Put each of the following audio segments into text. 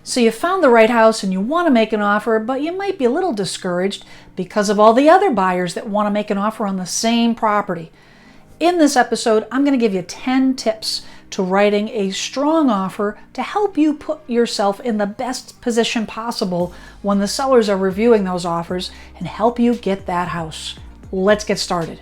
So you found the right house and you want to make an offer, but you might be a little discouraged because of all the other buyers that want to make an offer on the same property. In this episode, I'm going to give you 10 tips to writing a strong offer to help you put yourself in the best position possible when the sellers are reviewing those offers and help you get that house. Let's get started.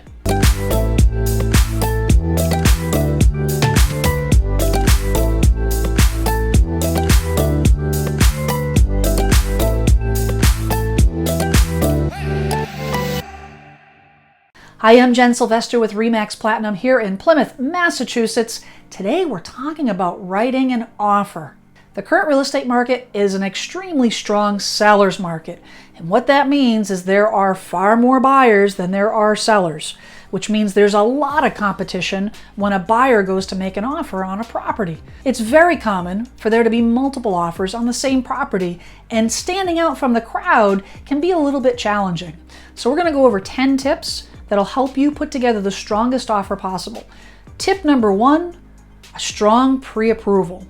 Hi, I'm Sylvester with RE/MAX Platinum here in Plymouth, Massachusetts. Today we're talking about writing an offer. The current real estate market is an extremely strong seller's market. And what that means is there are far more buyers than there are sellers, which means there's a lot of competition when a buyer goes to make an offer on a property. It's very common for there to be multiple offers on the same property, and standing out from the crowd can be a little bit challenging. So we're going to go over 10 tips that'll help you put together the strongest offer possible. Tip number 1, a strong pre-approval.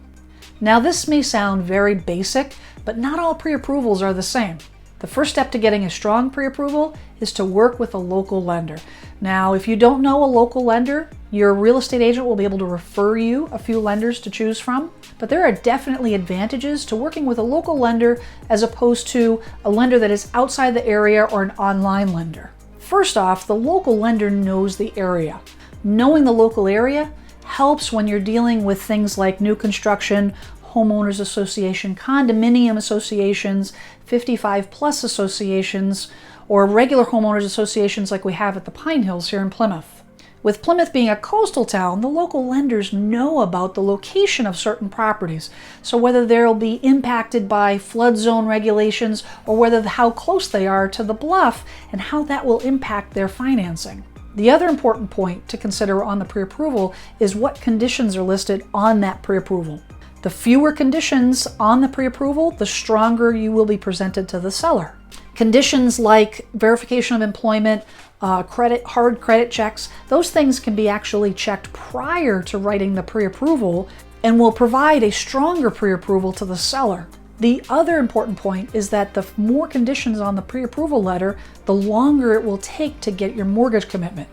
Now this may sound very basic, but not all pre-approvals are the same. The first step to getting a strong pre-approval is to work with a local lender. Now, if you don't know a local lender, your real estate agent will be able to refer you a few lenders to choose from, but there are definitely advantages to working with a local lender as opposed to a lender that is outside the area or an online lender. First off, the local lender knows the area. Knowing the local area helps when you're dealing with things like new construction, homeowners association, condominium associations, 55+ associations, or regular homeowners associations like we have at the Pine Hills here in Plymouth. With Plymouth being a coastal town, the local lenders know about the location of certain properties. So whether they'll be impacted by flood zone regulations or how close they are to the bluff and how that will impact their financing. The other important point to consider on the pre-approval is what conditions are listed on that pre-approval. The fewer conditions on the pre-approval, the stronger you will be presented to the seller. Conditions like verification of employment, hard credit checks, those things can be actually checked prior to writing the pre-approval and will provide a stronger pre-approval to the seller. The other important point is that the more conditions on the pre-approval letter, the longer it will take to get your mortgage commitment.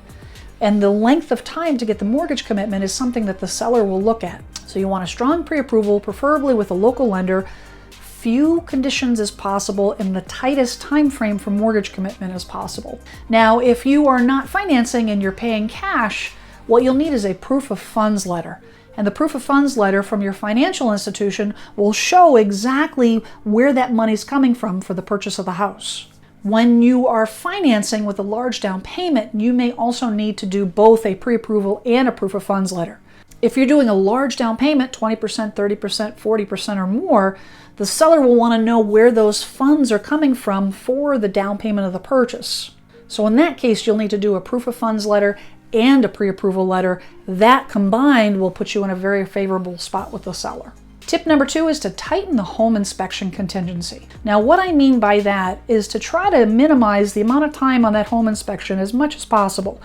And the length of time to get the mortgage commitment is something that the seller will look at. So you want a strong pre-approval, preferably with a local lender, few conditions as possible, in the tightest time frame for mortgage commitment as possible. Now, if you are not financing and you're paying cash, what you'll need is a proof of funds letter. And the proof of funds letter from your financial institution will show exactly where that money's coming from for the purchase of the house. When you are financing with a large down payment, you may also need to do both a pre-approval and a proof of funds letter. If you're doing a large down payment, 20%, 30%, 40% or more, the seller will want to know where those funds are coming from for the down payment of the purchase. So in that case, you'll need to do a proof of funds letter and a pre-approval letter. That combined will put you in a very favorable spot with the seller. Tip number 2 is to tighten the home inspection contingency. Now, what I mean by that is to try to minimize the amount of time on that home inspection as much as possible.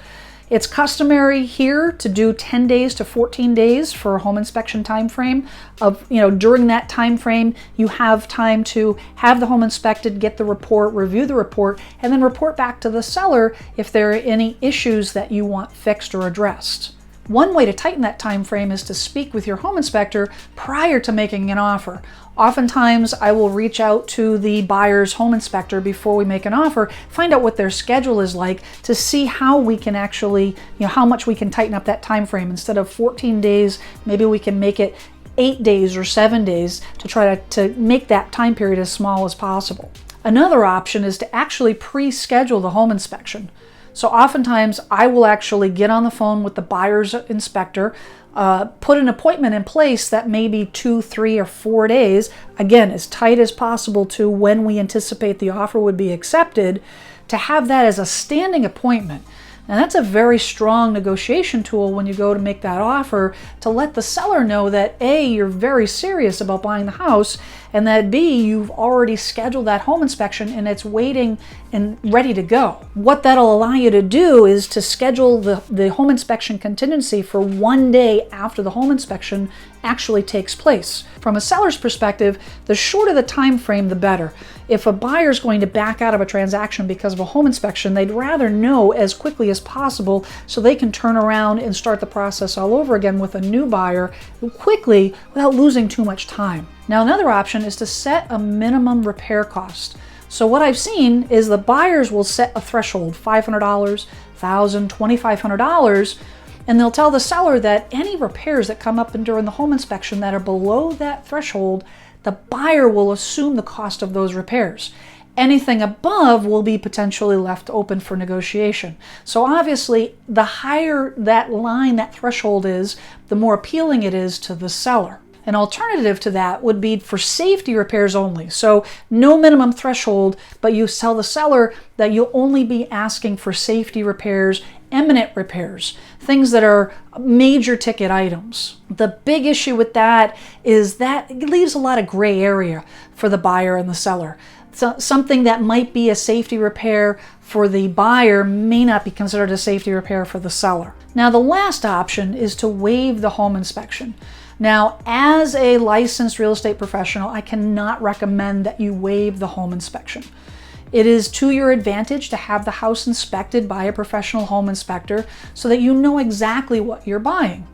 It's customary here to do 10 days to 14 days for a home inspection time frame. During that time frame, you have time to have the home inspected, get the report, review the report, and then report back to the seller if there are any issues that you want fixed or addressed. One way to tighten that time frame is to speak with your home inspector prior to making an offer. Oftentimes, I will reach out to the buyer's home inspector before we make an offer, find out what their schedule is like to see how we can actually, how much we can tighten up that time frame. Instead of 14 days, maybe we can make it 8 days or 7 days to try to make that time period as small as possible. Another option is to actually pre-schedule the home inspection. So oftentimes I will actually get on the phone with the buyer's inspector, put an appointment in place that may be 2, 3, or 4 days, again, as tight as possible to when we anticipate the offer would be accepted, to have that as a standing appointment. And that's a very strong negotiation tool when you go to make that offer, to let the seller know that A, you're very serious about buying the house, and that B, you've already scheduled that home inspection and it's waiting and ready to go. What that'll allow you to do is to schedule the home inspection contingency for 1 day after the home inspection actually takes place. From a seller's perspective, the shorter the time frame, the better. If a buyer's going to back out of a transaction because of a home inspection, they'd rather know as quickly as possible so they can turn around and start the process all over again with a new buyer quickly without losing too much time. Now, another option is to set a minimum repair cost. So what I've seen is the buyers will set a threshold, $500, $1,000, $2,500, and they'll tell the seller that any repairs that come up during the home inspection that are below that threshold, the buyer will assume the cost of those repairs. Anything above will be potentially left open for negotiation. So obviously, the higher that line, that threshold is, the more appealing it is to the seller. An alternative to that would be for safety repairs only. So no minimum threshold, but you tell the seller that you'll only be asking for safety repairs, imminent repairs, things that are major ticket items. The big issue with that is that it leaves a lot of gray area for the buyer and the seller. So something that might be a safety repair for the buyer may not be considered a safety repair for the seller. Now, the last option is to waive the home inspection. Now, as a licensed real estate professional, I cannot recommend that you waive the home inspection. It is to your advantage to have the house inspected by a professional home inspector so that you know exactly what you're buying.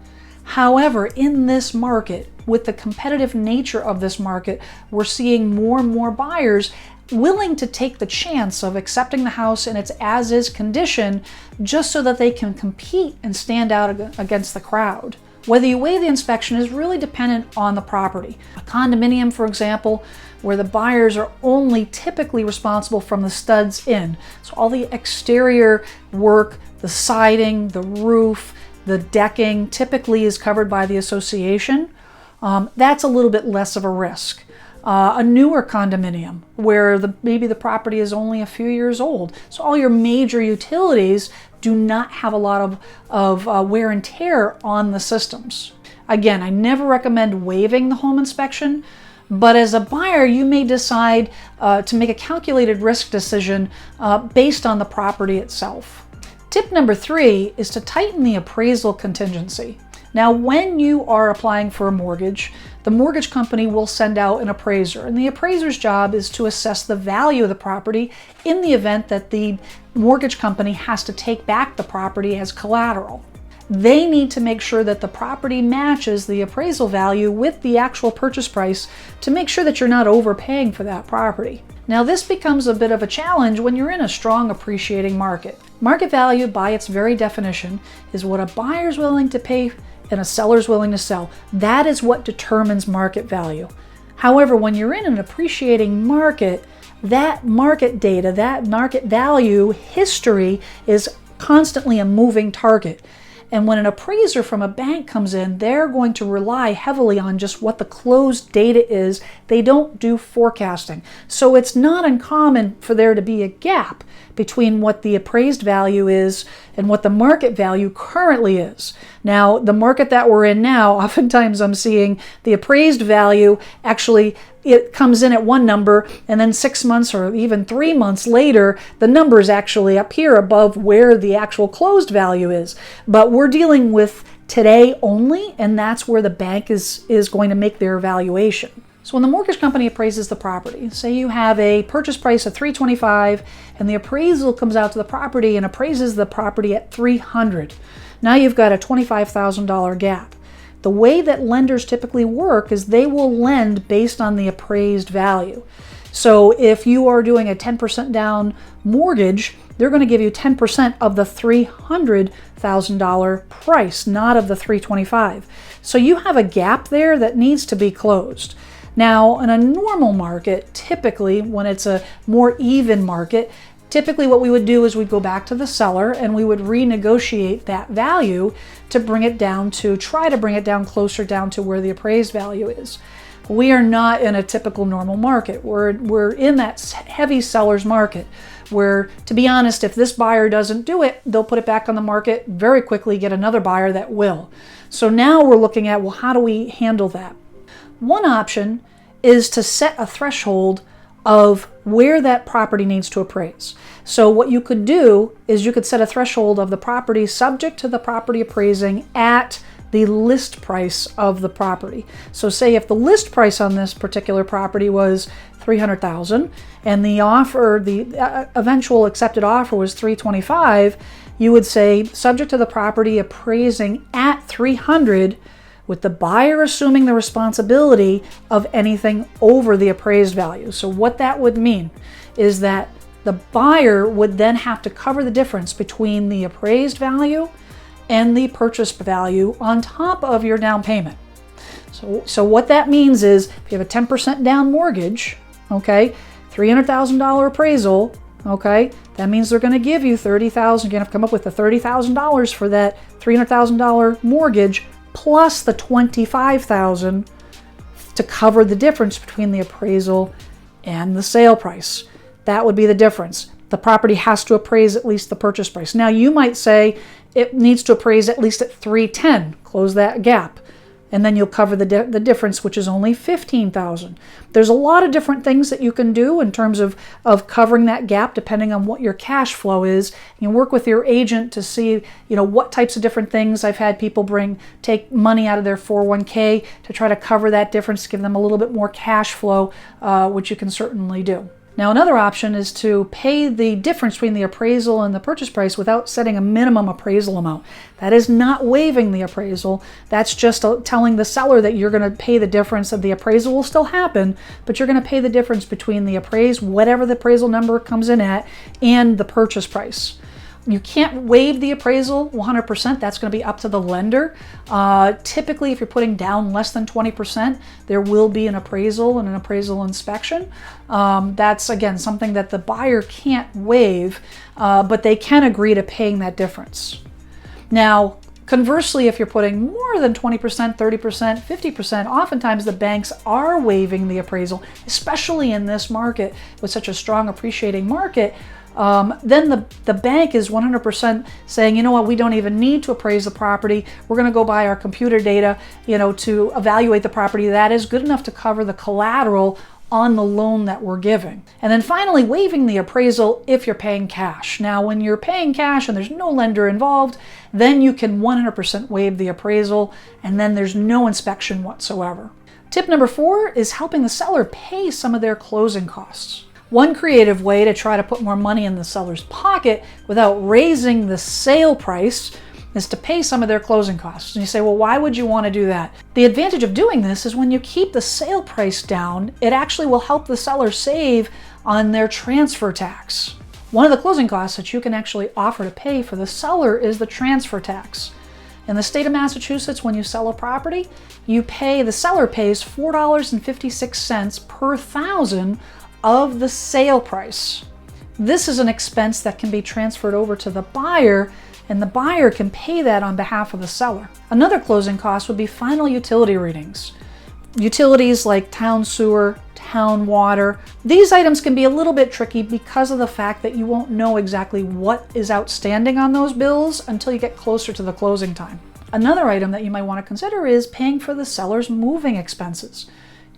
However, in this market, with the competitive nature of this market, we're seeing more and more buyers willing to take the chance of accepting the house in its as-is condition just so that they can compete and stand out against the crowd. Whether you waive the inspection is really dependent on the property. A condominium, for example, where the buyers are only typically responsible from the studs in. So all the exterior work, the siding, the roof, the decking typically is covered by the association. That's a little bit less of a risk. A newer condominium where maybe the property is only a few years old. So all your major utilities do not have a lot of wear and tear on the systems. Again, I never recommend waiving the home inspection, but as a buyer, you may decide to make a calculated risk decision based on the property itself. Tip number 3 is to tighten the appraisal contingency. Now, when you are applying for a mortgage, the mortgage company will send out an appraiser, and the appraiser's job is to assess the value of the property in the event that the mortgage company has to take back the property as collateral. They need to make sure that the property matches the appraisal value with the actual purchase price to make sure that you're not overpaying for that property. Now, this becomes a bit of a challenge when you're in a strong appreciating market. Market value, by its very definition, is what a buyer's willing to pay and a seller's willing to sell. That is what determines market value. However, when you're in an appreciating market, that market data, that market value history is constantly a moving target. And when an appraiser from a bank comes in, they're going to rely heavily on just what the closed data is. They don't do forecasting. So it's not uncommon for there to be a gap between what the appraised value is and what the market value currently is. Now, the market that we're in now, oftentimes I'm seeing the appraised value actually, it comes in at one number, and then 6 months or even 3 months later, the numbers actually appear above where the actual closed value is. But we're dealing with today only, and that's where the bank is going to make their evaluation. So when the mortgage company appraises the property, say you have a purchase price of $325 and the appraisal comes out to the property and appraises the property at $300. Now you've got a $25,000 gap. The way that lenders typically work is they will lend based on the appraised value. So if you are doing a 10% down mortgage, they're going to give you 10% of the $300,000 price, not of the $325,000. So you have a gap there that needs to be closed. Now, in a normal market, typically when it's a more even market, typically what we would do is we'd go back to the seller and we would renegotiate that value to bring it down to, try to bring it down closer down to where the appraised value is. We are not in a typical normal market. We're in that heavy seller's market where, to be honest, if this buyer doesn't do it, they'll put it back on the market very quickly, get another buyer that will. So now we're looking at, well, how do we handle that? One option is to set a threshold of where that property needs to appraise. So what you could do is you could set a threshold of the property subject to the property appraising at the list price of the property. So say if the list price on this particular property was $300,000 and the offer, the eventual accepted offer was $325,000, you would say subject to the property appraising at $300,000, with the buyer assuming the responsibility of anything over the appraised value. So what that would mean is that the buyer would then have to cover the difference between the appraised value and the purchase value on top of your down payment. So what that means is if you have a 10% down mortgage, okay, $300,000 appraisal, okay, that means they're going to give you $30,000. You're going to have to come up with the $30,000 for that $300,000 mortgage plus the $25,000 to cover the difference between the appraisal and the sale price. That would be the difference. The property has to appraise at least the purchase price. Now you might say it needs to appraise at least at $310,000, close that gap, and then you'll cover the difference, which is only $15,000. There's a lot of different things that you can do in terms of covering that gap depending on what your cash flow is. You work with your agent to see, what types of different things. I've had people take money out of their 401k to try to cover that difference, give them a little bit more cash flow, which you can certainly do. Now another option is to pay the difference between the appraisal and the purchase price without setting a minimum appraisal amount. That is not waiving the appraisal. That's just telling the seller that you're going to pay the difference. Of the appraisal will still happen, but you're going to pay the difference between the appraised, whatever the appraisal number comes in at, and the purchase price. You can't waive the appraisal 100%. That's going to be up to the lender. Typically, if you're putting down less than 20%, there will be an appraisal and an appraisal inspection. That's, again, something that the buyer can't waive, but they can agree to paying that difference. Now, conversely, if you're putting more than 20%, 30%, 50%, oftentimes the banks are waiving the appraisal, especially in this market with such a strong appreciating market. Then the bank is 100% saying, you know what, we don't even need to appraise the property. We're going to go by our computer data, to evaluate the property. That is good enough to cover the collateral on the loan that we're giving. And then finally, waiving the appraisal if you're paying cash. Now, when you're paying cash and there's no lender involved, then you can 100% waive the appraisal, and then there's no inspection whatsoever. Tip number 4 is helping the seller pay some of their closing costs. One creative way to try to put more money in the seller's pocket without raising the sale price is to pay some of their closing costs. And you say, well, why would you want to do that? The advantage of doing this is when you keep the sale price down, it actually will help the seller save on their transfer tax. One of the closing costs that you can actually offer to pay for the seller is the transfer tax. In the state of Massachusetts, when you sell a property, the seller pays $4.56 per thousand of the sale price. This is an expense that can be transferred over to the buyer, and the buyer can pay that on behalf of the seller. Another closing cost would be final utility readings. Utilities like town sewer, town water. These items can be a little bit tricky because of the fact that you won't know exactly what is outstanding on those bills until you get closer to the closing time. Another item that you might want to consider is paying for the seller's moving expenses.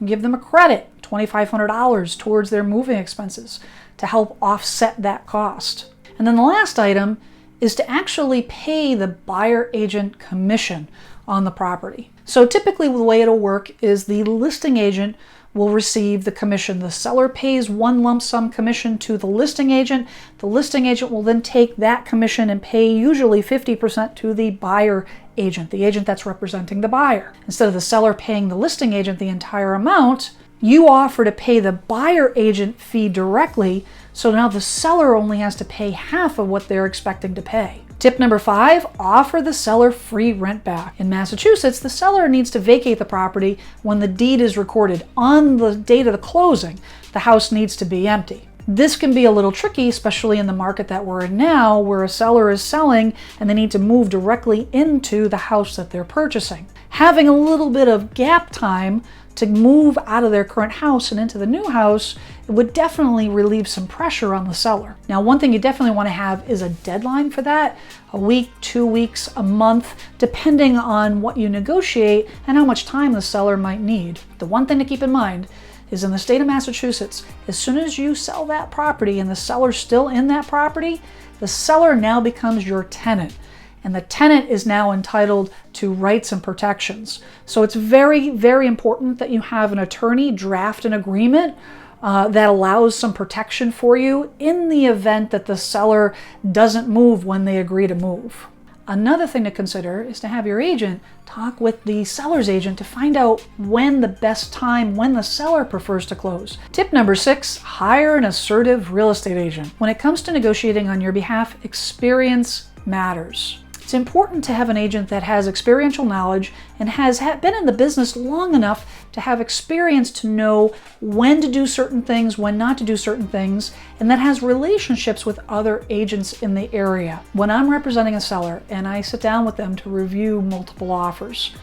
Give them a credit, $2,500 towards their moving expenses to help offset that cost. And then the last item is to actually pay the buyer agent commission on the property. So typically the way it'll work is the listing agent will receive the commission. The seller pays one lump sum commission to the listing agent. The listing agent will then take that commission and pay usually 50% to the buyer agent, the agent that's representing the buyer. Instead of the seller paying the listing agent the entire amount, you offer to pay the buyer agent fee directly, so now the seller only has to pay half of what they're expecting to pay. Tip number 5, offer the seller free rent back. In Massachusetts, the seller needs to vacate the property when the deed is recorded. On the date of the closing, the house needs to be empty. This can be a little tricky, especially in the market that we're in now, where a seller is selling and they need to move directly into the house that they're purchasing. Having a little bit of gap time to move out of their current house and into the new house, it would definitely relieve some pressure on the seller. Now, one thing you definitely want to have is a deadline for that, a week, 2 weeks, a month, depending on what you negotiate and how much time the seller might need. The one thing to keep in mind is in the state of Massachusetts, as soon as you sell that property and the seller's still in that property, the seller now becomes your tenant. And the tenant is now entitled to rights and protections. So it's very, very important that you have an attorney draft an agreement that allows some protection for you in the event that the seller doesn't move when they agree to move. Another thing to consider is to have your agent talk with the seller's agent to find out when the best time when the seller prefers to close. Tip number 6, hire an assertive real estate agent. When it comes to negotiating on your behalf, experience matters. It's important to have an agent that has experiential knowledge and has been in the business long enough to have experience to know when to do certain things, when not to do certain things, and that has relationships with other agents in the area. When I'm representing a seller and I sit down with them to review multiple offers,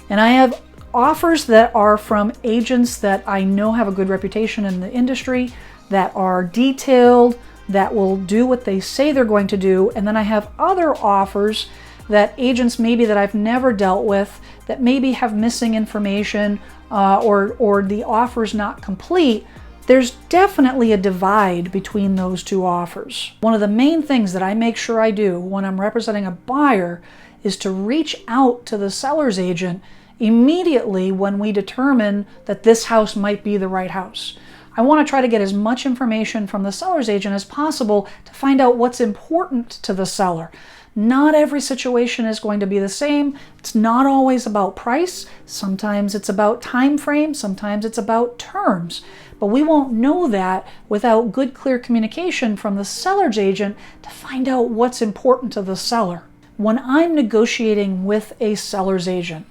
and I have offers that are from agents that I know have a good reputation in the industry, that are detailed, that will do what they say they're going to do, and then I have other offers that agents maybe that I've never dealt with that maybe have missing information or the offer's not complete. There's definitely a divide between those two offers. One of the main things that I make sure I do when I'm representing a buyer is to reach out to the seller's agent immediately when we determine that this house might be the right house. I want to try to get as much information from the seller's agent as possible to find out what's important to the seller. Not every situation is going to be the same. It's not always about price. Sometimes it's about time frame. Sometimes it's about terms. But we won't know that without good, clear communication from the seller's agent to find out what's important to the seller. When I'm negotiating with a seller's agent,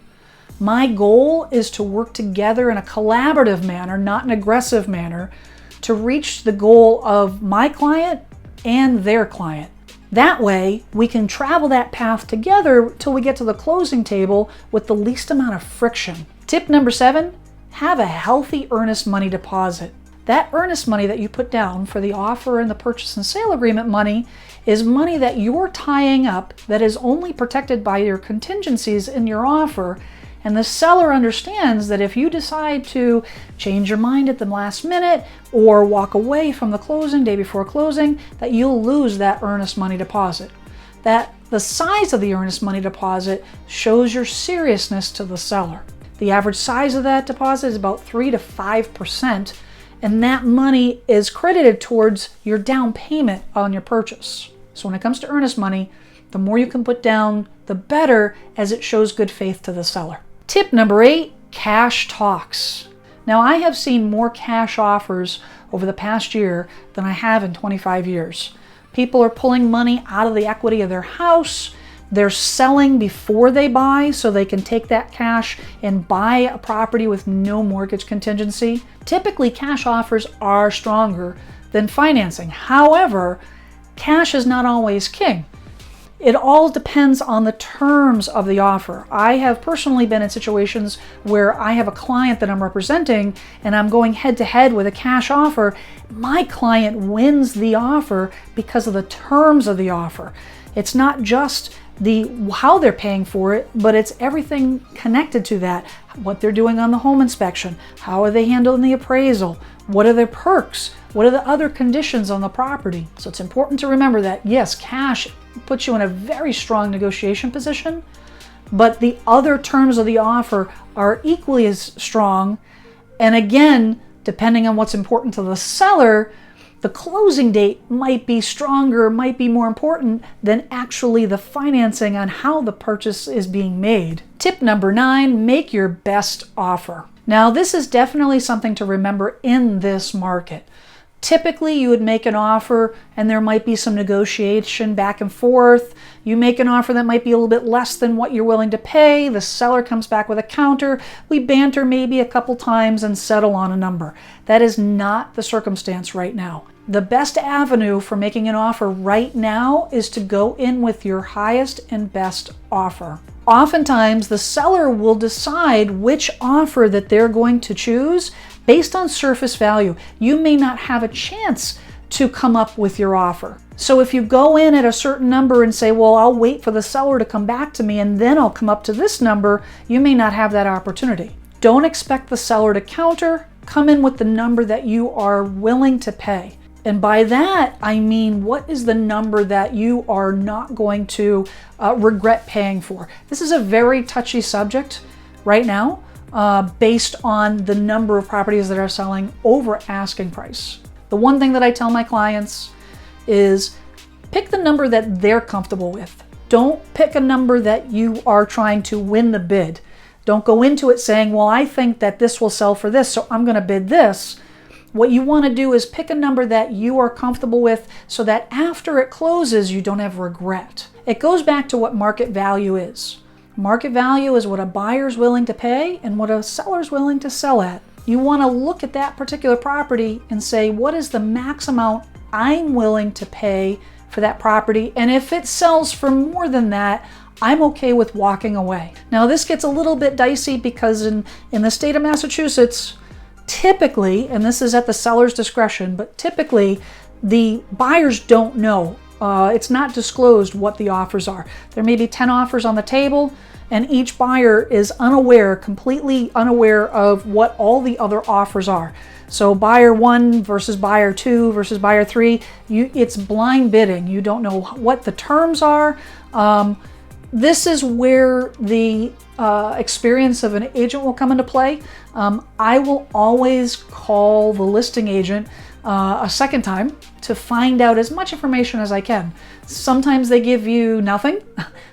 my goal is to work together in a collaborative manner, not an aggressive manner, to reach the goal of my client and their client. That way, we can travel that path together till we get to the closing table with the least amount of friction. Tip number 7, have a healthy earnest money deposit. That earnest money that you put down for the offer and the purchase and sale agreement money is money that you're tying up that is only protected by your contingencies in your offer. And the seller understands that if you decide to change your mind at the last minute or walk away from the closing day before closing, that you'll lose that earnest money deposit. That the size of the earnest money deposit shows your seriousness to the seller. The average size of that deposit is about 3 to 5%, and that money is credited towards your down payment on your purchase. So when it comes to earnest money, the more you can put down, the better, as it shows good faith to the seller. Tip number 8, cash talks. Now, I have seen more cash offers over the past year than I have in 25 years. People are pulling money out of the equity of their house. They're selling before they buy so they can take that cash and buy a property with no mortgage contingency. Typically, cash offers are stronger than financing. However, cash is not always king. It all depends on the terms of the offer. I have personally been in situations where I have a client that I'm representing and I'm going head to head with a cash offer. My client wins the offer because of the terms of the offer. It's not just how they're paying for it, but it's everything connected to that. What they're doing on the home inspection, how are they handling the appraisal, what are their perks, what are the other conditions on the property. So it's important to remember that yes, cash puts you in a very strong negotiation position, but the other terms of the offer are equally as strong. And again, depending on what's important to the seller, the closing date might be stronger, might be more important than actually the financing on how the purchase is being made. Tip number 9, make your best offer. Now, this is definitely something to remember in this market. Typically, you would make an offer and there might be some negotiation back and forth. You make an offer that might be a little bit less than what you're willing to pay. The seller comes back with a counter. We banter maybe a couple times and settle on a number. That is not the circumstance right now. The best avenue for making an offer right now is to go in with your highest and best offer. Oftentimes, the seller will decide which offer that they're going to choose based on surface value. You may not have a chance to come up with your offer. So if you go in at a certain number and say, well, I'll wait for the seller to come back to me and then I'll come up to this number, you may not have that opportunity. Don't expect the seller to counter. come in with the number that you are willing to pay. And by that, I mean, what is the number that you are not going to regret paying for? This is a very touchy subject right now, based on the number of properties that are selling over asking price. The one thing that I tell my clients is pick the number that they're comfortable with. Don't pick a number that you are trying to win the bid. Don't go into it saying, well, I think that this will sell for this, so I'm going to bid this. What you want to do is pick a number that you are comfortable with so that after it closes, you don't have regret. It goes back to what market value is. Market value is what a buyer's willing to pay and what a seller's willing to sell at. You want to look at that particular property and say, what is the max amount I'm willing to pay for that property? And if it sells for more than that, I'm okay with walking away. Now this gets a little bit dicey because in the state of Massachusetts, typically, and this is at the seller's discretion, but typically the buyers don't know. It's not disclosed what the offers are. There may be 10 offers on the table, and each buyer is unaware, completely unaware of what all the other offers are. So buyer 1 versus buyer 2 versus buyer 3, it's blind bidding. You don't know what the terms are. This is where the experience of an agent will come into play. I will always call the listing agent a second time to find out as much information as I can. Sometimes they give you nothing.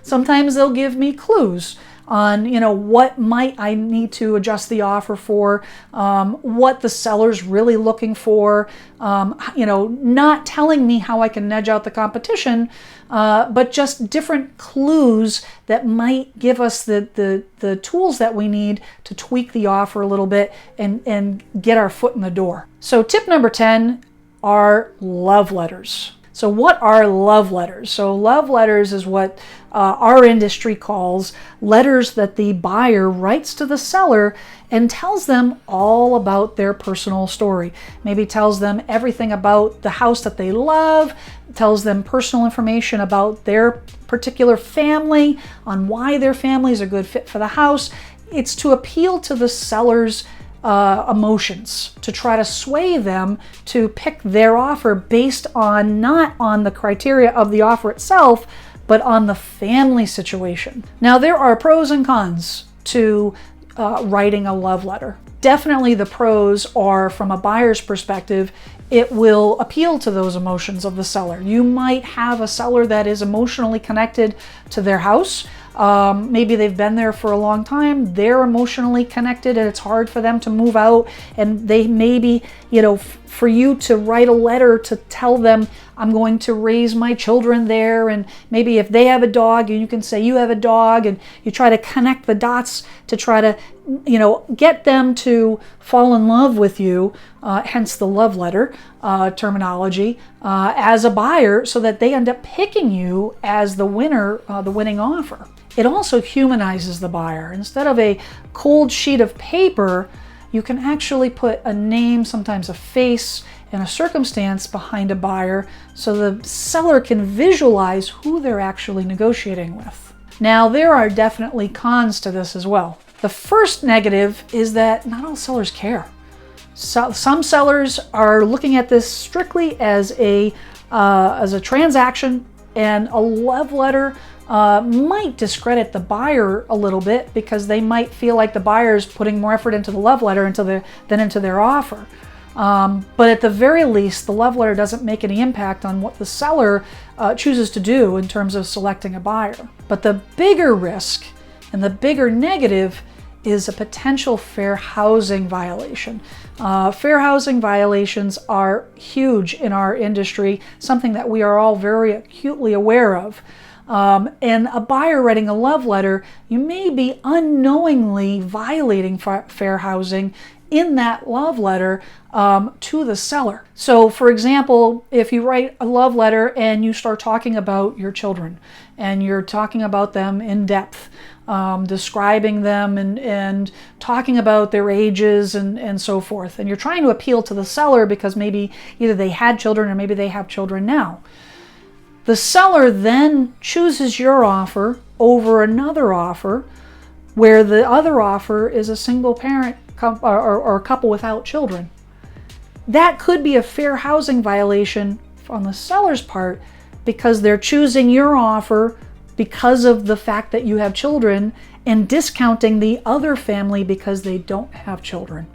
Sometimes they'll give me clues on, what might I need to adjust the offer for, what the seller's really looking for, not telling me how I can nudge out the competition, but just different clues that might give us the tools that we need to tweak the offer a little bit and get our foot in the door. So tip number 10 are love letters. So what are love letters? So love letters is what our industry calls letters that the buyer writes to the seller and tells them all about their personal story. Maybe tells them everything about the house that they love, tells them personal information about their particular family, on why their family is a good fit for the house. It's to appeal to the seller's emotions, to try to sway them to pick their offer based on not on the criteria of the offer itself, but on the family situation. Now there are pros and cons to writing a love letter. Definitely the pros are, from a buyer's perspective, it will appeal to those emotions of the seller. You might have a seller that is emotionally connected to their house. Maybe they've been there for a long time, they're emotionally connected and it's hard for them to move out, and they maybe, for you to write a letter to tell them, I'm going to raise my children there, and maybe if they have a dog, you can say you have a dog, and you try to connect the dots to try to, get them to fall in love with you, hence the love letter terminology, as a buyer, so that they end up picking you as the winner, the winning offer. It also humanizes the buyer. Instead of a cold sheet of paper, you can actually put a name, sometimes a face, and a circumstance behind a buyer so the seller can visualize who they're actually negotiating with. Now, there are definitely cons to this as well. The first negative is that not all sellers care. So, some sellers are looking at this strictly as a transaction, and a love letter might discredit the buyer a little bit because they might feel like the buyer is putting more effort into the love letter than into their offer. But at the very least, the love letter doesn't make any impact on what the seller chooses to do in terms of selecting a buyer. But the bigger risk and the bigger negative is a potential fair housing violation. Fair housing violations are huge in our industry, something that we are all very acutely aware of. And a buyer writing a love letter, you may be unknowingly violating fair housing in that love letter to the seller. So for example, if you write a love letter and you start talking about your children and you're talking about them in depth, describing them and talking about their ages and so forth, and you're trying to appeal to the seller because maybe either they had children or maybe they have children now. The seller then chooses your offer over another offer where the other offer is a single parent or a couple without children. That could be a fair housing violation on the seller's part because they're choosing your offer because of the fact that you have children and discounting the other family because they don't have children.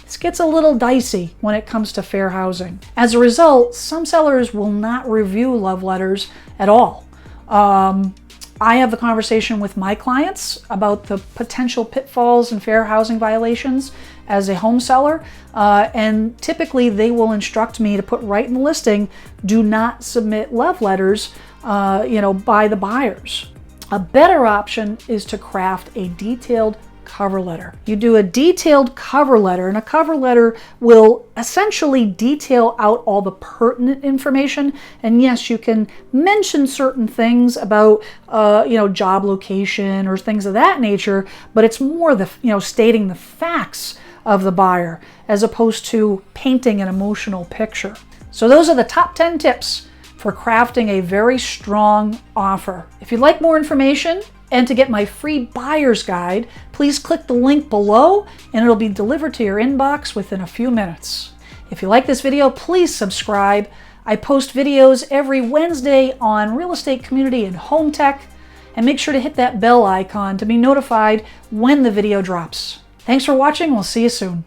This gets a little dicey when it comes to fair housing. As a result, some sellers will not review love letters at all. I have the conversation with my clients about the potential pitfalls and fair housing violations as a home seller, and typically they will instruct me to put right in the listing, do not submit love letters by the buyers. A better option is to craft a detailed cover letter. You do a detailed cover letter, and a cover letter will essentially detail out all the pertinent information. And yes, you can mention certain things about job location or things of that nature, but it's more the stating the facts of the buyer as opposed to painting an emotional picture. So those are the top 10 tips for crafting a very strong offer. If you'd like more information and to get my free buyer's guide, please click the link below and it'll be delivered to your inbox within a few minutes. If you like this video, please subscribe. I post videos every Wednesday on real estate, community, and home tech, and make sure to hit that bell icon to be notified when the video drops. Thanks for watching. We'll see you soon.